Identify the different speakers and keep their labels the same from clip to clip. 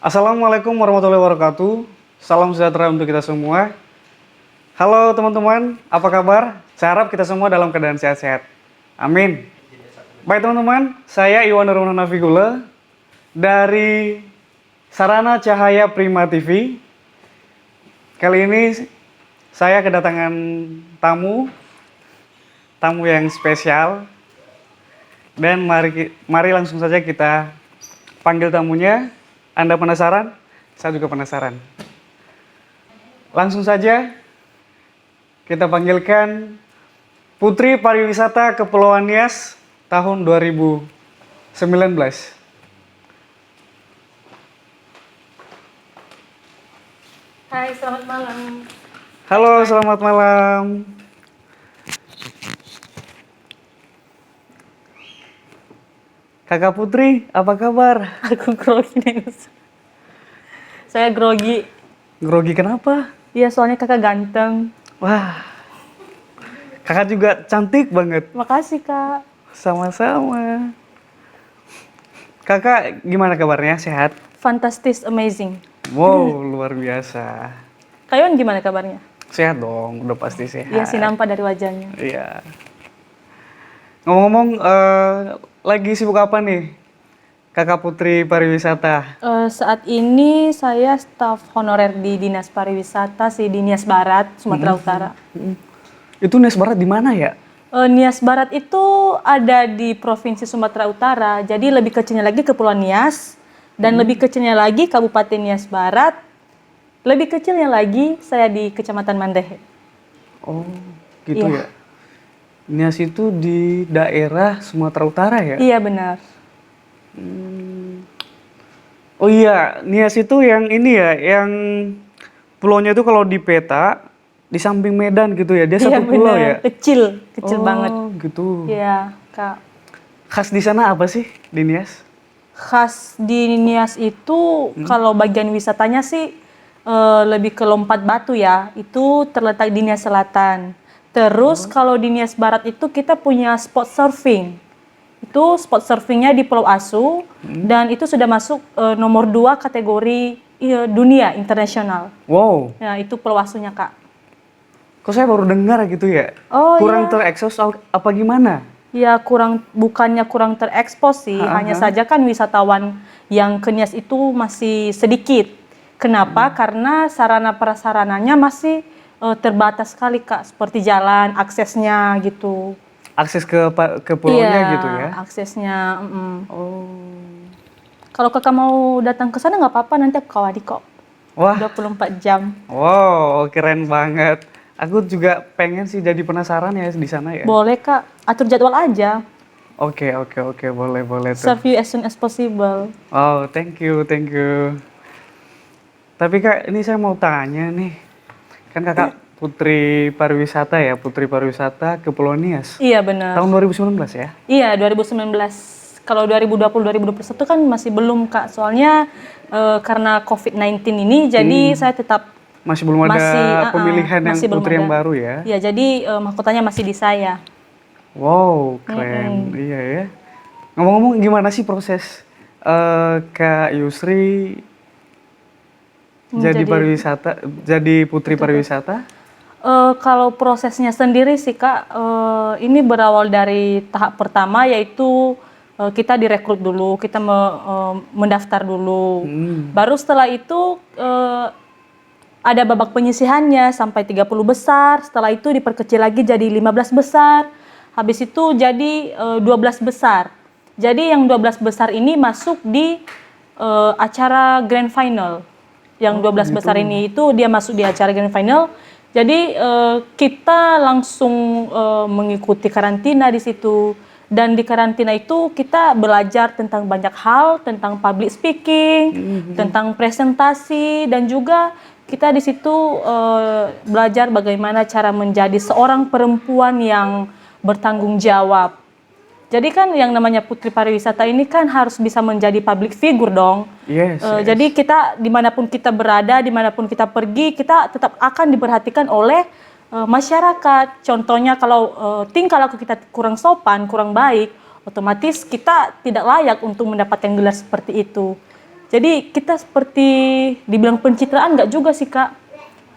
Speaker 1: Assalamualaikum warahmatullahi wabarakatuh. Salam sejahtera untuk kita semua. Halo teman-teman, apa kabar? Saya harap kita semua dalam keadaan sehat-sehat. Amin. Baik teman-teman, saya Iwan Nurul Nafigula dari Sarana Cahaya Prima TV. Kali ini saya kedatangan tamu yang spesial. Dan mari langsung saja kita panggil tamunya. Anda penasaran? Saya juga penasaran. Langsung saja kita panggilkan Putri Pariwisata Kepulauan Nias tahun 2019.
Speaker 2: Hai, selamat malam.
Speaker 1: Halo, selamat malam. Kakak Putri, apa kabar?
Speaker 2: Aku grogi nih. Saya grogi.
Speaker 1: Grogi kenapa?
Speaker 2: Iya, soalnya kakak ganteng.
Speaker 1: Wah, kakak juga cantik banget.
Speaker 2: Makasih, Kak.
Speaker 1: Sama-sama. Kakak gimana kabarnya? Sehat?
Speaker 2: Fantastis, amazing.
Speaker 1: Wow, luar biasa.
Speaker 2: Kak Iwan gimana kabarnya?
Speaker 1: Sehat dong, udah pasti sehat.
Speaker 2: Iya sih, nampak dari wajahnya.
Speaker 1: Iya. Ngomong-ngomong, lagi sibuk apa nih? Kakak Putri Pariwisata.
Speaker 2: Saat ini saya staf honorer di Dinas Pariwisata di Nias Barat, Sumatera Utara.
Speaker 1: Itu Nias Barat di mana ya?
Speaker 2: Nias Barat itu ada di Provinsi Sumatera Utara, jadi lebih kecilnya lagi Kepulauan Nias, dan lebih kecilnya lagi Kabupaten Nias Barat, lebih kecilnya lagi saya di Kecamatan Mandehe.
Speaker 1: Oh, gitu
Speaker 2: Iya.
Speaker 1: ya. Nias itu di daerah Sumatera Utara ya?
Speaker 2: Iya benar.
Speaker 1: Oh iya, Nias itu yang ini ya, yang pulaunya itu kalau di peta di samping Medan gitu ya. Dia
Speaker 2: Iya
Speaker 1: satu pulau ya?
Speaker 2: benar, kecil banget.
Speaker 1: Oh, gitu.
Speaker 2: Iya, Kak.
Speaker 1: Khas di sana apa sih di Nias?
Speaker 2: Khas di Nias itu kalau bagian wisatanya sih lebih ke lompat batu ya. Itu terletak di Nias Selatan. Terus kalau di Nias Barat itu kita punya spot surfing. Itu spot surfingnya di Pulau Asu dan itu sudah masuk nomor 2 kategori dunia internasional.
Speaker 1: Wow,
Speaker 2: Ya, itu Pulau Asunya, Kak.
Speaker 1: kok saya baru dengar gitu ya?
Speaker 2: Oh,
Speaker 1: Kurang
Speaker 2: iya.
Speaker 1: terekspos apa gimana?
Speaker 2: Ya bukannya kurang terekspos sih, hanya saja kan wisatawan yang ke Nias itu masih sedikit. Kenapa? Karena sarana prasarananya masih terbatas sekali, Kak, seperti jalan, aksesnya gitu.
Speaker 1: Akses ke pulaunya
Speaker 2: Iya,
Speaker 1: gitu ya?
Speaker 2: aksesnya.
Speaker 1: Oh,
Speaker 2: Kalau kakak mau datang ke sana nggak apa-apa, nanti aku kawadi kok.
Speaker 1: wah,
Speaker 2: 24 jam.
Speaker 1: wow, keren banget. Aku juga pengen sih jadi penasaran ya di sana ya.
Speaker 2: Boleh, Kak, atur jadwal aja.
Speaker 1: Oke, boleh tuh.
Speaker 2: Serve you as soon as possible.
Speaker 1: Oh, thank you, thank you. Tapi Kak, ini saya mau tanya nih. Kan Kakak Putri Pariwisata ya, Putri Pariwisata Kepulauan Nias.
Speaker 2: Iya, benar.
Speaker 1: Tahun 2019 ya?
Speaker 2: Iya, 2019. Kalau 2020-2021 kan masih belum, Kak. Soalnya karena COVID-19 ini, jadi saya tetap
Speaker 1: Masih belum ada pemilihan yang
Speaker 2: masih belum
Speaker 1: putri yang
Speaker 2: ada.
Speaker 1: baru ya?
Speaker 2: Iya, jadi mahkotanya masih di saya.
Speaker 1: Wow, keren. Iya ya. Ngomong-ngomong gimana sih proses Kak Yusri jadi pariwisata, jadi putri pariwisata?
Speaker 2: Kalau prosesnya sendiri sih, Kak, ini berawal dari tahap pertama, yaitu kita direkrut dulu, kita mendaftar dulu. Baru setelah itu ada babak penyisihannya sampai 30 besar, setelah itu diperkecil lagi jadi 15 besar, habis itu jadi 12 besar. Jadi yang 12 besar ini masuk di acara grand final. Yang 12 besar ini itu dia masuk di acara grand final. Jadi kita langsung mengikuti karantina di situ. Dan di karantina itu kita belajar tentang banyak hal, tentang public speaking, tentang presentasi, dan juga kita di situ belajar bagaimana cara menjadi seorang perempuan yang bertanggung jawab. Jadi kan yang namanya Putri Pariwisata ini kan harus bisa menjadi public figure dong.
Speaker 1: Yes, yes.
Speaker 2: Jadi kita dimanapun kita berada, dimanapun kita pergi, kita tetap akan diperhatikan oleh masyarakat. Contohnya kalau tingkah laku kita kurang sopan, kurang baik, otomatis kita tidak layak untuk mendapatkan gelar seperti itu. Jadi kita seperti dibilang pencitraan nggak juga sih Kak.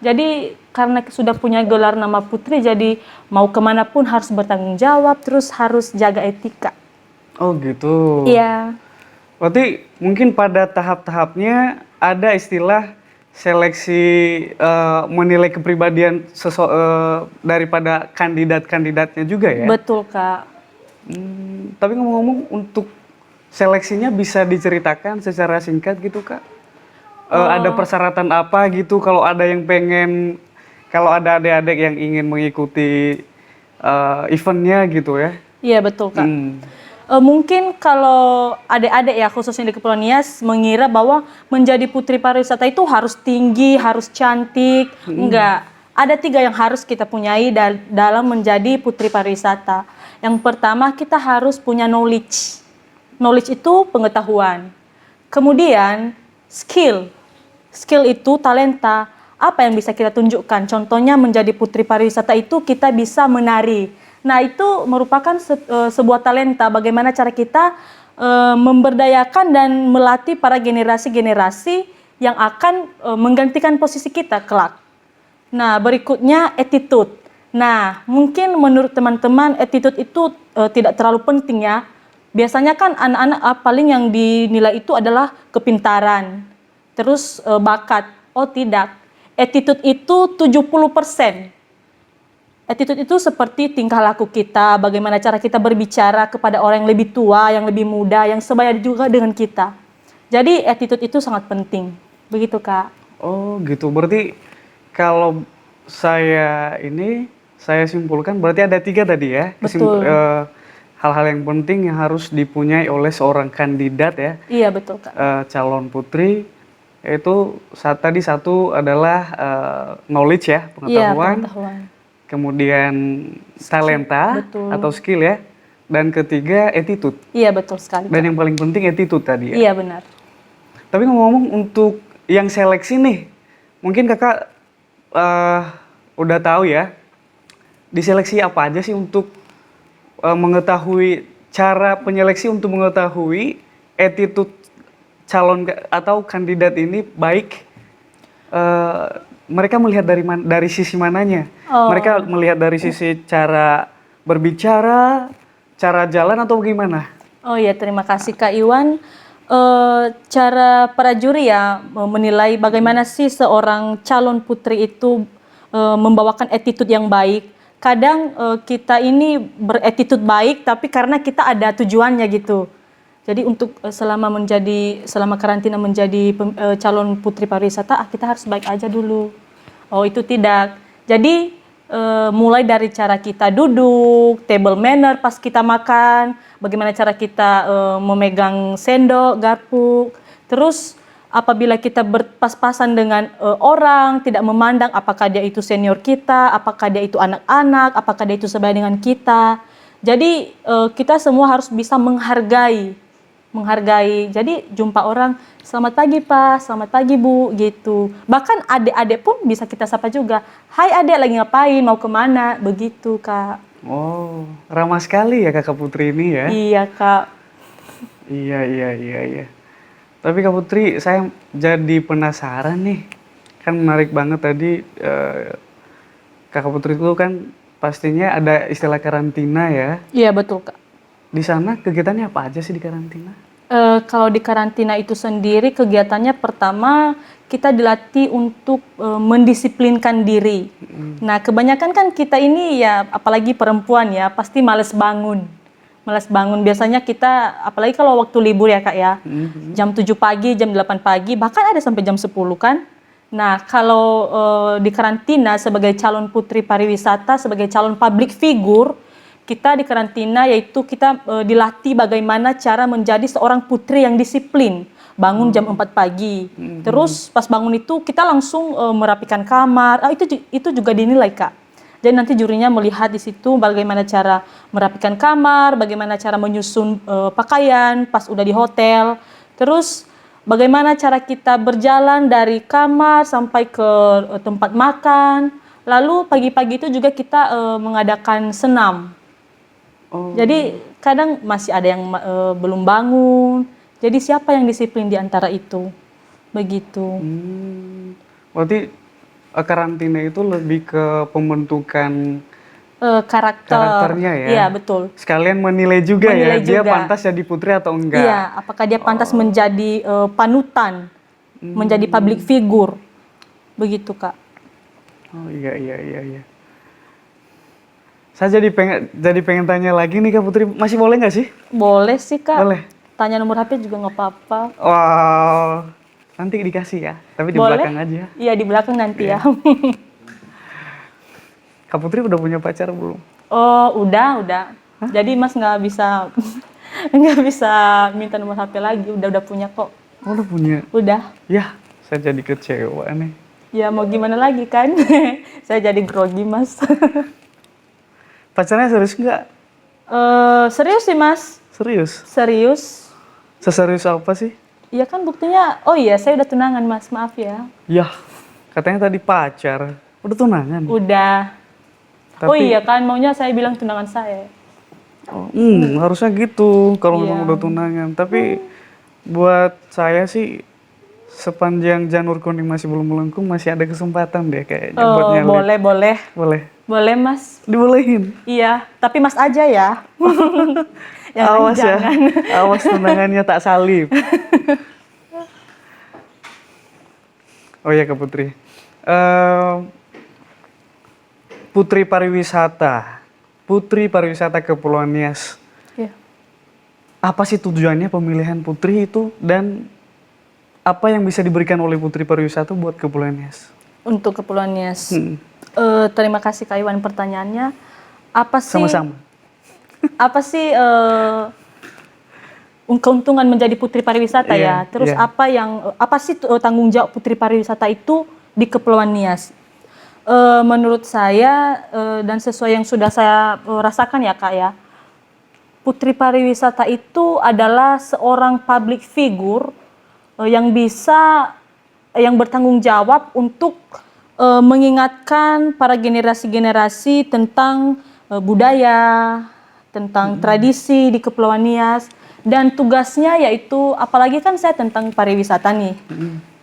Speaker 2: Jadi karena sudah punya gelar nama putri, jadi mau kemanapun harus bertanggung jawab, terus harus jaga etika.
Speaker 1: Oh gitu.
Speaker 2: Iya,
Speaker 1: Berarti mungkin pada tahap-tahapnya ada istilah seleksi menilai kepribadian daripada kandidat-kandidatnya juga ya.
Speaker 2: betul Kak.
Speaker 1: Tapi ngomong-ngomong untuk seleksinya bisa diceritakan secara singkat gitu Kak? Ada persyaratan apa gitu kalau ada yang pengen, kalau ada adik-adik yang ingin mengikuti eventnya gitu ya?
Speaker 2: Iya betul Kak.
Speaker 1: Hmm.
Speaker 2: Mungkin kalau adik-adik ya khususnya di Kepulauan Nias mengira bahwa menjadi putri pariwisata itu harus tinggi, harus cantik. Enggak. Ada 3 yang harus kita punyai dalam menjadi putri pariwisata. Yang pertama kita harus punya knowledge. Knowledge itu pengetahuan. Kemudian skill. Skill itu talenta. Apa yang bisa kita tunjukkan? Contohnya menjadi putri pariwisata itu kita bisa menari. Nah, itu merupakan sebuah talenta bagaimana cara kita memberdayakan dan melatih para generasi-generasi yang akan menggantikan posisi kita kelak. Nah, berikutnya attitude. Nah, mungkin menurut teman-teman attitude itu tidak terlalu penting ya. Biasanya kan anak-anak paling yang dinilai itu adalah kepintaran, terus bakat. Oh tidak, attitude itu 70%. Attitude itu seperti tingkah laku kita, bagaimana cara kita berbicara kepada orang yang lebih tua, yang lebih muda, yang sebaya juga dengan kita. Jadi attitude itu sangat penting. Begitu Kak.
Speaker 1: Oh gitu, berarti kalau saya simpulkan berarti ada 3 tadi ya.
Speaker 2: Betul.
Speaker 1: Hal-hal yang penting yang harus dipunyai oleh seorang kandidat ya,
Speaker 2: Iya betul Kak.
Speaker 1: calon putri, yaitu tadi satu adalah knowledge ya,
Speaker 2: Iya
Speaker 1: pengetahuan,
Speaker 2: pengetahuan.
Speaker 1: kemudian talenta
Speaker 2: Betul.
Speaker 1: atau skill ya, dan ketiga attitude.
Speaker 2: Iya betul sekali
Speaker 1: Dan
Speaker 2: Kak.
Speaker 1: yang paling penting attitude tadi ya.
Speaker 2: Iya benar.
Speaker 1: Tapi ngomong-ngomong untuk yang seleksi nih, mungkin kakak udah tahu ya, diseleksi apa aja sih untuk mengetahui cara penyeleksi untuk mengetahui attitude calon atau kandidat ini baik. Mereka melihat dari sisi mananya?
Speaker 2: Oh.
Speaker 1: Mereka melihat dari sisi cara berbicara, cara jalan atau gimana?
Speaker 2: Oh ya, terima kasih Kak Iwan. Cara para juri ya menilai bagaimana sih seorang calon putri itu membawakan attitude yang baik. Kadang kita ini beretitude baik, tapi karena kita ada tujuannya gitu. Jadi untuk selama karantina menjadi calon putri pariwisata, kita harus baik aja dulu. Oh itu tidak. Jadi mulai dari cara kita duduk, table manner pas kita makan, bagaimana cara kita memegang sendok, garpu, terus apabila kita berpas-pasan dengan orang, tidak memandang apakah dia itu senior kita, apakah dia itu anak-anak, apakah dia itu sebaya dengan kita. Jadi kita semua harus bisa menghargai. Jadi jumpa orang, selamat pagi Pak, selamat pagi Bu, gitu. Bahkan adik-adik pun bisa kita sapa juga. Hai adik, lagi ngapain, mau kemana, begitu Kak.
Speaker 1: Oh, ramah sekali ya kakak Putri ini ya.
Speaker 2: Iya Kak.
Speaker 1: Iya. Tapi Kak Putri, saya jadi penasaran nih. Kan menarik banget tadi Kakak Putri itu kan pastinya ada istilah karantina ya.
Speaker 2: Iya betul Kak.
Speaker 1: Di sana kegiatannya apa aja sih di karantina?
Speaker 2: Kalau di karantina itu sendiri kegiatannya pertama kita dilatih untuk mendisiplinkan diri. Nah kebanyakan kan kita ini ya apalagi perempuan ya pasti males bangun. Biasanya kita apalagi kalau waktu libur ya Kak ya. Jam 7 pagi, jam 8 pagi, bahkan ada sampai jam 10 kan. Nah kalau di karantina sebagai calon putri pariwisata, sebagai calon public figure, kita di karantina yaitu kita dilatih bagaimana cara menjadi seorang putri yang disiplin. Bangun jam 4 pagi. Terus pas bangun itu kita langsung merapikan kamar. Itu juga dinilai Kak. Jadi nanti jurinya melihat di situ bagaimana cara merapikan kamar, bagaimana cara menyusun pakaian pas udah di hotel. Terus bagaimana cara kita berjalan dari kamar sampai ke tempat makan. Lalu pagi-pagi itu juga kita mengadakan senam.
Speaker 1: Oh.
Speaker 2: Jadi kadang masih ada yang belum bangun. Jadi siapa yang disiplin di antara itu? Begitu.
Speaker 1: Berarti karantina itu lebih ke pembentukan karakternya ya?
Speaker 2: Iya, betul.
Speaker 1: Sekalian menilai juga
Speaker 2: Menilai
Speaker 1: ya, dia
Speaker 2: juga.
Speaker 1: pantas jadi putri atau enggak?
Speaker 2: Iya, apakah dia pantas menjadi panutan, menjadi public figure, begitu Kak.
Speaker 1: Oh iya iya iya iya. Saya jadi pengen tanya lagi nih Kak Putri, masih boleh nggak sih?
Speaker 2: Boleh sih Kak.
Speaker 1: Boleh.
Speaker 2: Tanya nomor HP juga nggak apa-apa.
Speaker 1: Wow, nanti dikasih ya, tapi di
Speaker 2: Boleh?
Speaker 1: belakang aja.
Speaker 2: Iya di belakang nanti ya.
Speaker 1: Kak Putri udah punya pacar belum?
Speaker 2: Oh udah. Jadi Mas nggak bisa nggak bisa minta nomor HP lagi. Udah punya kok.
Speaker 1: Oh, udah punya.
Speaker 2: Udah.
Speaker 1: Ya, saya jadi kecewa nih.
Speaker 2: Ya mau gimana lagi kan? Saya jadi grogi Mas.
Speaker 1: Pacarnya serius nggak?
Speaker 2: Serius sih Mas.
Speaker 1: Serius?
Speaker 2: Serius.
Speaker 1: Seserius apa sih?
Speaker 2: Iya kan buktinya. Oh iya saya udah tunangan Mas. Maaf ya.
Speaker 1: Yah, katanya tadi pacar. Udah tunangan?
Speaker 2: Udah.
Speaker 1: Tapi,
Speaker 2: Oh iya kan maunya saya bilang tunangan saya.
Speaker 1: harusnya gitu kalau
Speaker 2: Iya.
Speaker 1: memang udah tunangan. Tapi buat saya sih sepanjang janur kuning masih belum melengkung masih ada kesempatan deh kayaknya buat nyalip.
Speaker 2: Boleh.
Speaker 1: Boleh.
Speaker 2: Boleh Mas.
Speaker 1: Dibolehin.
Speaker 2: Iya, tapi Mas aja ya. Yang lain
Speaker 1: Awas ya.
Speaker 2: jangan.
Speaker 1: Awas tunangannya tak salib. Oh iya Kak Putri. Putri Pariwisata. Putri Pariwisata Kepulauan Nias.
Speaker 2: Iya.
Speaker 1: Apa sih tujuannya pemilihan putri itu dan apa yang bisa diberikan oleh Putri Pariwisata buat Kepulauan Nias?
Speaker 2: Untuk Kepulauan Nias. Terima kasih Kak Iwan pertanyaannya. Apa sih?
Speaker 1: Sama-sama.
Speaker 2: Apa sih keuntungan menjadi Putri Pariwisata
Speaker 1: Iya,
Speaker 2: ya? Terus
Speaker 1: iya.
Speaker 2: apa sih tanggung jawab Putri Pariwisata itu di Kepulauan Nias? Menurut saya dan sesuai yang sudah saya rasakan ya Kak ya, Putri Pariwisata itu adalah seorang public figure yang bertanggung jawab untuk mengingatkan para generasi-generasi tentang budaya, tentang tradisi di Kepulauan Nias, dan tugasnya yaitu apalagi kan saya tentang pariwisata nih.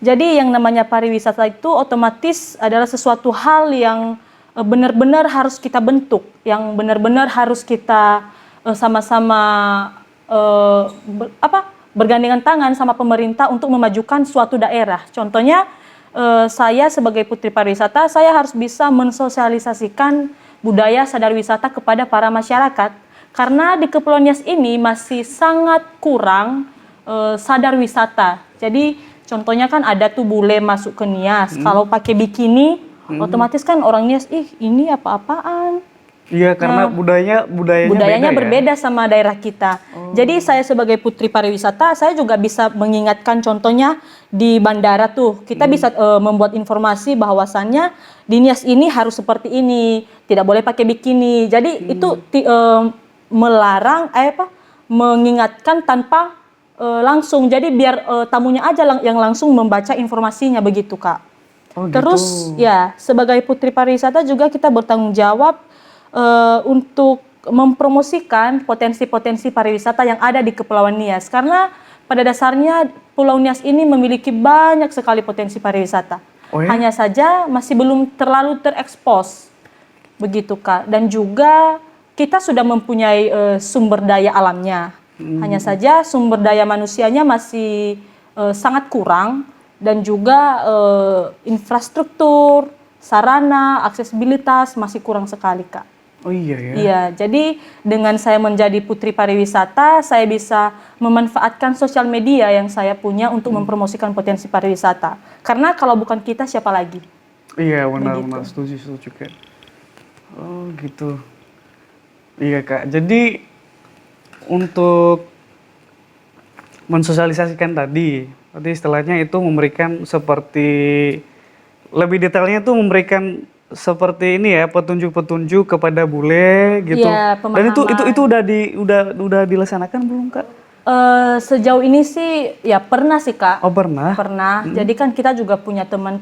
Speaker 2: Jadi yang namanya pariwisata itu otomatis adalah sesuatu hal yang benar-benar harus kita bentuk, yang benar-benar harus kita sama-sama bergandengan tangan sama pemerintah untuk memajukan suatu daerah. Contohnya saya sebagai Putri Pariwisata, saya harus bisa mensosialisasikan budaya sadar wisata kepada para masyarakat. Karena di Kepulauan Nias ini masih sangat kurang sadar wisata. Jadi contohnya kan ada tuh bule masuk ke Nias, kalau pakai bikini, otomatis kan orang Nias, ini apa-apaan.
Speaker 1: Iya, karena budayanya beda ya?
Speaker 2: berbeda sama daerah kita. Jadi saya sebagai Putri Pariwisata, saya juga bisa mengingatkan contohnya di bandara tuh, kita bisa membuat informasi bahwasannya di Nias ini harus seperti ini, tidak boleh pakai bikini. Jadi itu melarang, mengingatkan tanpa langsung. Jadi biar tamunya aja yang langsung membaca informasinya begitu Kak.
Speaker 1: Oh,
Speaker 2: Terus
Speaker 1: gitu.
Speaker 2: ya sebagai Putri Pariwisata juga kita bertanggung jawab untuk mempromosikan potensi-potensi pariwisata yang ada di Kepulauan Nias. Karena pada dasarnya Pulau Nias ini memiliki banyak sekali potensi pariwisata.
Speaker 1: Oh ya?
Speaker 2: Hanya saja masih belum terlalu terekspos. Begitu Kak. Dan juga kita sudah mempunyai sumber daya alamnya. Hanya saja sumber daya manusianya masih sangat kurang. Dan juga infrastruktur, sarana, aksesibilitas masih kurang sekali Kak.
Speaker 1: Oh iya ya?
Speaker 2: Iya, jadi dengan saya menjadi Putri Pariwisata, saya bisa memanfaatkan sosial media yang saya punya untuk mempromosikan potensi pariwisata. Karena kalau bukan kita, siapa lagi?
Speaker 1: Iya, benar-benar setuju Kak. Oh gitu. Iya Kak, jadi untuk mensosialisasikan tadi, berarti istilahnya itu memberikan seperti, lebih detailnya itu memberikan seperti ini ya, petunjuk-petunjuk kepada bule gitu.
Speaker 2: Iya,
Speaker 1: Dan
Speaker 2: pemahaman.
Speaker 1: itu udah dilaksanakan belum Kak?
Speaker 2: Sejauh ini sih ya pernah sih Kak.
Speaker 1: Oh pernah?
Speaker 2: Pernah. Jadi kan kita juga punya teman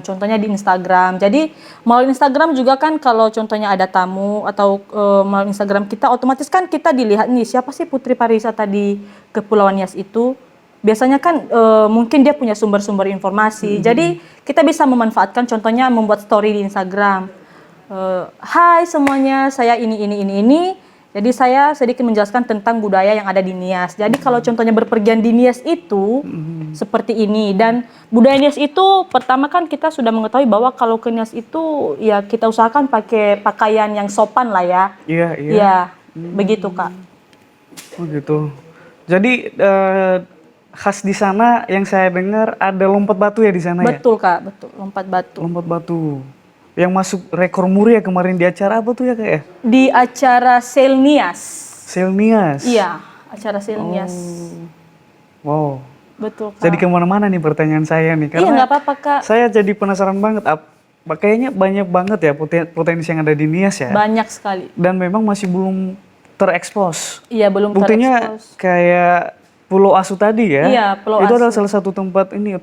Speaker 2: contohnya di Instagram. Jadi melalui Instagram juga kan kalau contohnya ada tamu atau melalui Instagram kita otomatis kan kita dilihat nih siapa sih Putri Pariwisata di Kepulauan Nias itu. biasanya kan mungkin dia punya sumber-sumber informasi. Jadi kita bisa memanfaatkan, contohnya membuat story di Instagram. Hai semuanya, saya ini. Jadi saya sedikit menjelaskan tentang budaya yang ada di Nias. Jadi kalau contohnya berpergian di Nias itu seperti ini, dan budaya Nias itu pertama kan kita sudah mengetahui bahwa kalau ke Nias itu ya kita usahakan pakai pakaian yang sopan lah ya.
Speaker 1: Iya.
Speaker 2: Iya, begitu Kak.
Speaker 1: Oh gitu. Jadi khas di sana yang saya dengar ada lompat batu ya di sana ya?
Speaker 2: Betul Kak, betul. Lompat batu.
Speaker 1: Lompat batu. Yang masuk rekor muri ya kemarin di acara apa tuh ya Kak ya?
Speaker 2: Di acara Selnias.
Speaker 1: Selnias.
Speaker 2: Iya, acara Selnias.
Speaker 1: Wow.
Speaker 2: Betul Kak.
Speaker 1: Jadi kemana-mana nih pertanyaan saya nih.
Speaker 2: Iya, nggak apa-apa Kak.
Speaker 1: Saya jadi penasaran banget. Kayaknya banyak banget ya potensi yang ada di Nias ya.
Speaker 2: Banyak sekali.
Speaker 1: Dan memang masih belum terekspos.
Speaker 2: Iya, belum
Speaker 1: Buktinya
Speaker 2: terekspos.
Speaker 1: kayak Pulau Asu tadi ya.
Speaker 2: Iya, Pulau
Speaker 1: Itu
Speaker 2: Asu.
Speaker 1: adalah salah satu tempat ini.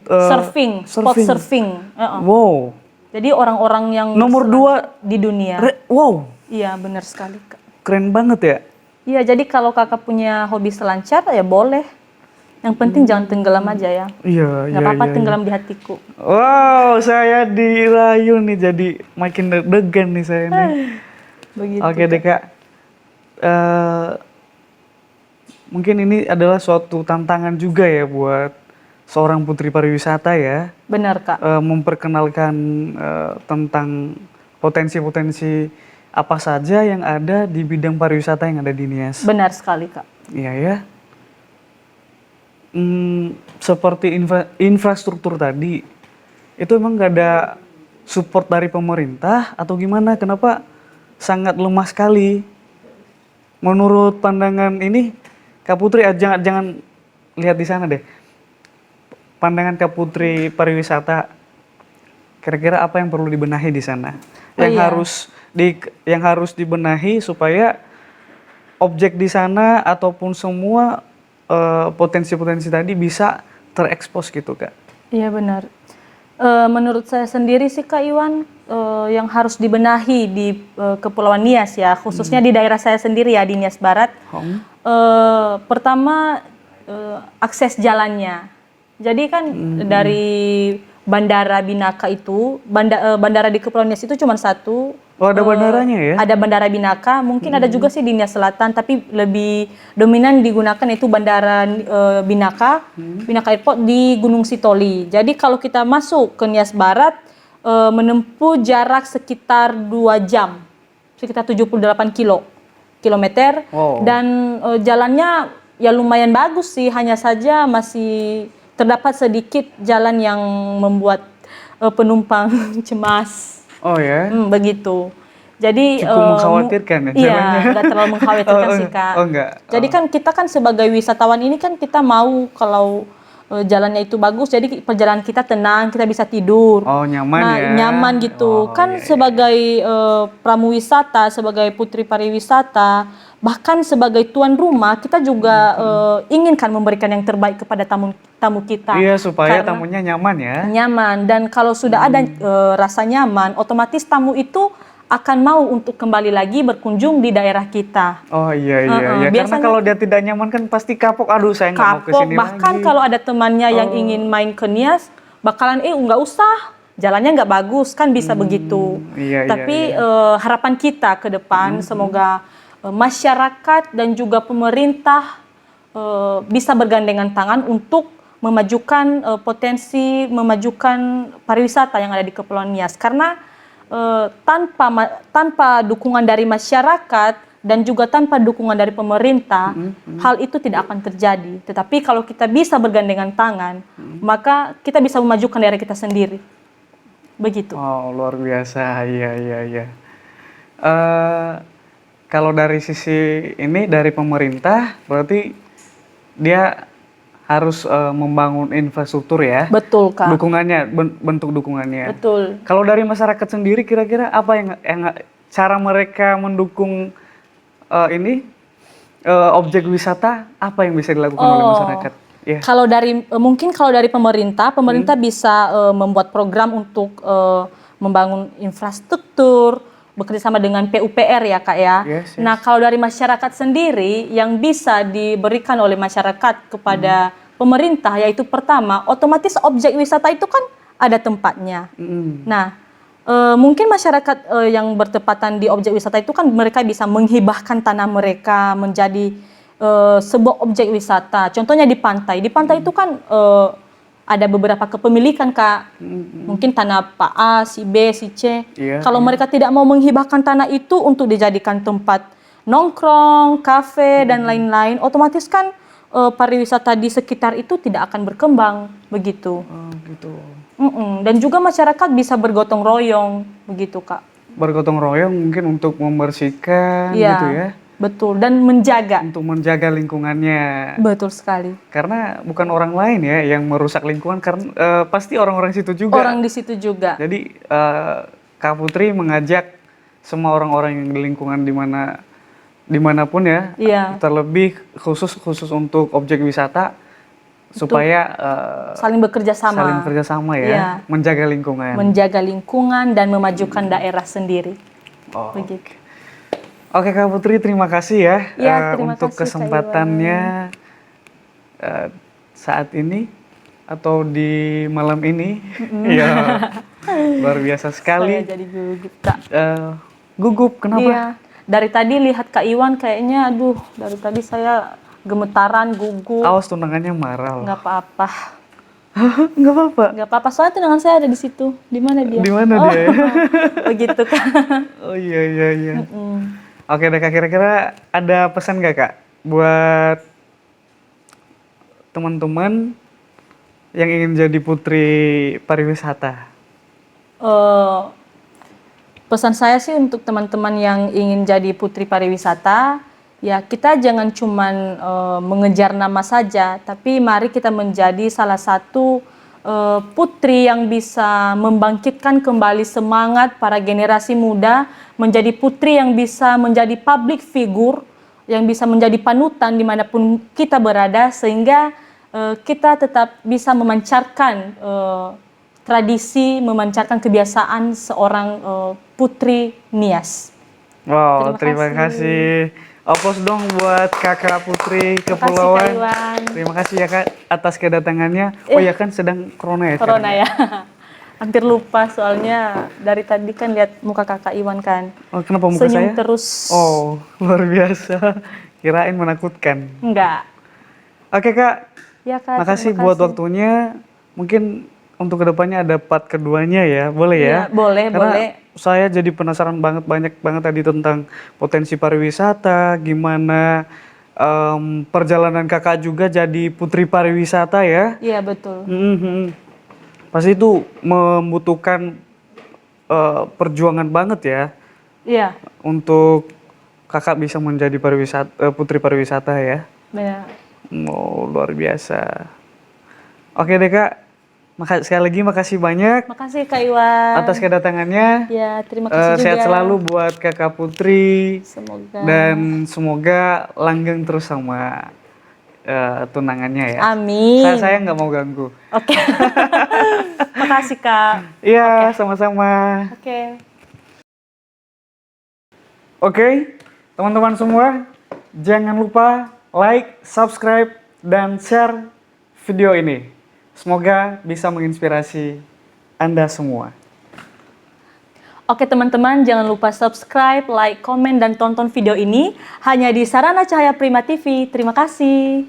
Speaker 2: Spot surfing.
Speaker 1: Wow.
Speaker 2: Jadi orang-orang yang
Speaker 1: Nomor
Speaker 2: berselancar di dunia.
Speaker 1: Wow.
Speaker 2: Iya, benar sekali Kak.
Speaker 1: Keren banget ya.
Speaker 2: Iya, jadi kalau Kakak punya hobi selancar ya boleh. Yang penting jangan tenggelam aja ya.
Speaker 1: Iya.
Speaker 2: Nggak apa-apa tenggelam di hatiku.
Speaker 1: Wow, saya dirayu nih jadi makin deg-degan nih saya nih.
Speaker 2: Begitu.
Speaker 1: Oke deh Kak. Mungkin ini adalah suatu tantangan juga ya buat seorang putri pariwisata ya.
Speaker 2: Benar Kak.
Speaker 1: Memperkenalkan tentang potensi-potensi apa saja yang ada di bidang pariwisata yang ada di Nias.
Speaker 2: Benar sekali Kak.
Speaker 1: Iya ya. Seperti infrastruktur tadi, itu emang nggak ada support dari pemerintah atau gimana? Kenapa sangat lemah sekali? Menurut pandangan ini, Kak Putri, jangan lihat di sana deh. Pandangan Kak Putri pariwisata, kira-kira apa yang perlu dibenahi di sana? Yang harus dibenahi supaya objek di sana ataupun semua potensi-potensi tadi bisa terekspos gitu Kak.
Speaker 2: Iya benar. Menurut saya sendiri sih Kak Iwan, yang harus dibenahi di Kepulauan Nias ya, khususnya di daerah saya sendiri ya, di Nias Barat. Pertama, akses jalannya. Jadi kan dari Bandara Binaka itu, bandara di Kepulauan Nias itu cuma satu.
Speaker 1: Oh, ada bandaranya ya?
Speaker 2: Ada Bandara Binaka, mungkin ada juga sih di Nias Selatan, tapi lebih dominan digunakan itu Bandara Binaka, Binaka Airport di Gunung Sitoli. Jadi kalau kita masuk ke Nias Barat, menempuh jarak sekitar 2 jam, sekitar 78 kilometer, dan jalannya ya lumayan bagus sih, hanya saja masih terdapat sedikit jalan yang membuat penumpang cemas.
Speaker 1: Oh ya?
Speaker 2: Begitu. Jadi
Speaker 1: cukup mengkhawatirkan ya
Speaker 2: iya,
Speaker 1: jalannya?
Speaker 2: nggak terlalu mengkhawatirkan sih Kak.
Speaker 1: Enggak.
Speaker 2: Jadi kan kita kan sebagai wisatawan ini kan kita mau kalau jalannya itu bagus, jadi perjalanan kita tenang, kita bisa tidur.
Speaker 1: Oh, nyaman ya?
Speaker 2: Nyaman gitu. Sebagai pramuwisata, sebagai putri pariwisata, bahkan sebagai tuan rumah, kita juga ingin kan memberikan yang terbaik kepada tamu kita.
Speaker 1: Iya, supaya tamunya nyaman ya.
Speaker 2: Nyaman, dan kalau sudah ada rasa nyaman, otomatis tamu itu akan mau untuk kembali lagi berkunjung di daerah kita.
Speaker 1: Oh iya. Karena kalau dia tidak nyaman kan pasti kapok. Aduh, saya nggak mau kesini lagi.
Speaker 2: Bahkan kalau ada temannya yang ingin main ke Nias, bakalan nggak usah, jalannya nggak bagus, kan bisa begitu. Tapi harapan kita ke depan, semoga masyarakat dan juga pemerintah bisa bergandengan tangan untuk memajukan memajukan pariwisata yang ada di Kepulauan Nias. Karena tanpa dukungan dari masyarakat dan juga tanpa dukungan dari pemerintah, hal itu tidak akan terjadi. Tetapi kalau kita bisa bergandengan tangan, maka kita bisa memajukan daerah kita sendiri. Begitu.
Speaker 1: Oh, luar biasa. Iya. Kalau dari sisi ini, dari pemerintah, berarti dia harus membangun infrastruktur ya.
Speaker 2: Betul Kak.
Speaker 1: Dukungannya, bentuk dukungannya.
Speaker 2: Betul.
Speaker 1: Kalau dari masyarakat sendiri, kira-kira apa yang cara mereka mendukung objek wisata, apa yang bisa dilakukan oleh masyarakat? Yeah.
Speaker 2: Mungkin kalau dari pemerintah bisa membuat program untuk membangun infrastruktur, bekerjasama dengan PUPR ya Kak ya. Nah kalau dari masyarakat sendiri, yang bisa diberikan oleh masyarakat kepada pemerintah, yaitu pertama, otomatis objek wisata itu kan ada tempatnya. Nah, mungkin masyarakat yang bertepatan di objek wisata itu kan mereka bisa menghibahkan tanah mereka menjadi sebuah objek wisata. Contohnya di pantai. Di pantai itu kan ada beberapa kepemilikan, Kak. Mungkin tanah Pak A, si B, si C. Kalau mereka tidak mau menghibahkan tanah itu untuk dijadikan tempat nongkrong, kafe, dan lain-lain, otomatis kan pariwisata di sekitar itu tidak akan berkembang, begitu.
Speaker 1: Oh, gitu.
Speaker 2: Dan juga masyarakat bisa bergotong royong, begitu, Kak.
Speaker 1: Bergotong royong mungkin untuk membersihkan
Speaker 2: Iya,
Speaker 1: gitu ya.
Speaker 2: betul. Dan menjaga.
Speaker 1: Untuk menjaga lingkungannya.
Speaker 2: Betul sekali.
Speaker 1: Karena bukan orang lain ya yang merusak lingkungan, karena pasti orang-orang situ juga.
Speaker 2: Orang di situ juga.
Speaker 1: Jadi Kak Putri mengajak semua orang-orang yang di lingkungan dimanapun ya,
Speaker 2: Iya.
Speaker 1: terlebih khusus untuk objek wisata, supaya
Speaker 2: Saling bekerja sama.
Speaker 1: ya,
Speaker 2: Iya.
Speaker 1: menjaga lingkungan.
Speaker 2: Menjaga lingkungan dan memajukan daerah sendiri.
Speaker 1: Oh,
Speaker 2: Begitu.
Speaker 1: Oke Kak Putri, terima kasih ya,
Speaker 2: Iya, terima
Speaker 1: untuk
Speaker 2: kasih, Kak
Speaker 1: kesempatannya saat ini atau di malam ini. Ya, luar biasa sekali.
Speaker 2: Saya jadi gugup, Kak.
Speaker 1: Gugup, kenapa?
Speaker 2: Iya. Dari tadi lihat Kak Iwan kayaknya, aduh, dari tadi saya gemetaran, gugup.
Speaker 1: Awas tunangannya marah.
Speaker 2: Nggak apa-apa.
Speaker 1: Nggak apa-apa.
Speaker 2: Nggak apa-apa, soalnya tunangan saya ada di situ. Di mana dia?
Speaker 1: Di mana dia?
Speaker 2: Begitu, Kak.
Speaker 1: Oh iya. Oke deh Kak, kira-kira ada pesan nggak Kak buat teman-teman yang ingin jadi putri pariwisata?
Speaker 2: Pesan saya sih untuk teman-teman yang ingin jadi putri pariwisata, ya kita jangan cuman mengejar nama saja, tapi mari kita menjadi salah satu putri yang bisa membangkitkan kembali semangat para generasi muda, menjadi putri yang bisa menjadi public figure, yang bisa menjadi panutan dimanapun kita berada, sehingga kita tetap bisa memancarkan tradisi, memancarkan kebiasaan seorang putri Nias.
Speaker 1: Wow, terima kasih. Oplos dong buat Kakak Putri Kepulauan.
Speaker 2: Terima kasih, Kak Iwan.
Speaker 1: Terima kasih ya Kak atas kedatangannya. Oh ya kan sedang corona ya?
Speaker 2: Corona
Speaker 1: sekarang?
Speaker 2: ya. Hampir lupa soalnya dari tadi kan lihat muka Kakak Iwan kan.
Speaker 1: Oh, kenapa muka
Speaker 2: Senyum
Speaker 1: saya?
Speaker 2: terus.
Speaker 1: Oh, luar biasa. Kirain menakutkan.
Speaker 2: Enggak.
Speaker 1: Oke Kak,
Speaker 2: Ya, Kak.
Speaker 1: makasih
Speaker 2: terima
Speaker 1: buat
Speaker 2: kasih.
Speaker 1: waktunya. Mungkin untuk kedepannya ada part keduanya ya, boleh ya?
Speaker 2: Iya, boleh,
Speaker 1: Karena
Speaker 2: boleh.
Speaker 1: saya jadi penasaran banyak banget tadi tentang potensi pariwisata, gimana perjalanan kakak juga jadi putri pariwisata ya.
Speaker 2: Iya, betul.
Speaker 1: Pasti itu membutuhkan perjuangan banget ya
Speaker 2: Iya,
Speaker 1: untuk kakak bisa menjadi putri pariwisata ya.
Speaker 2: benar.
Speaker 1: Oh, luar biasa. Oke deh Kak, sekali lagi makasih banyak
Speaker 2: Makasih Kak Iwan.
Speaker 1: atas kedatangannya.
Speaker 2: Ya, terima kasih juga.
Speaker 1: Sehat selalu buat Kakak Putri.
Speaker 2: Semoga.
Speaker 1: Dan semoga langgeng terus sama tunangannya ya.
Speaker 2: Amin.
Speaker 1: Saya nggak mau ganggu.
Speaker 2: Oke. Makasih Kak.
Speaker 1: Iya, sama-sama.
Speaker 2: Oke.
Speaker 1: Oke, teman-teman semua, jangan lupa like, subscribe, dan share video ini. Semoga bisa menginspirasi Anda semua.
Speaker 2: Oke teman-teman, jangan lupa subscribe, like, komen, dan tonton video ini hanya di Sarana Cahaya Prima TV. Terima kasih.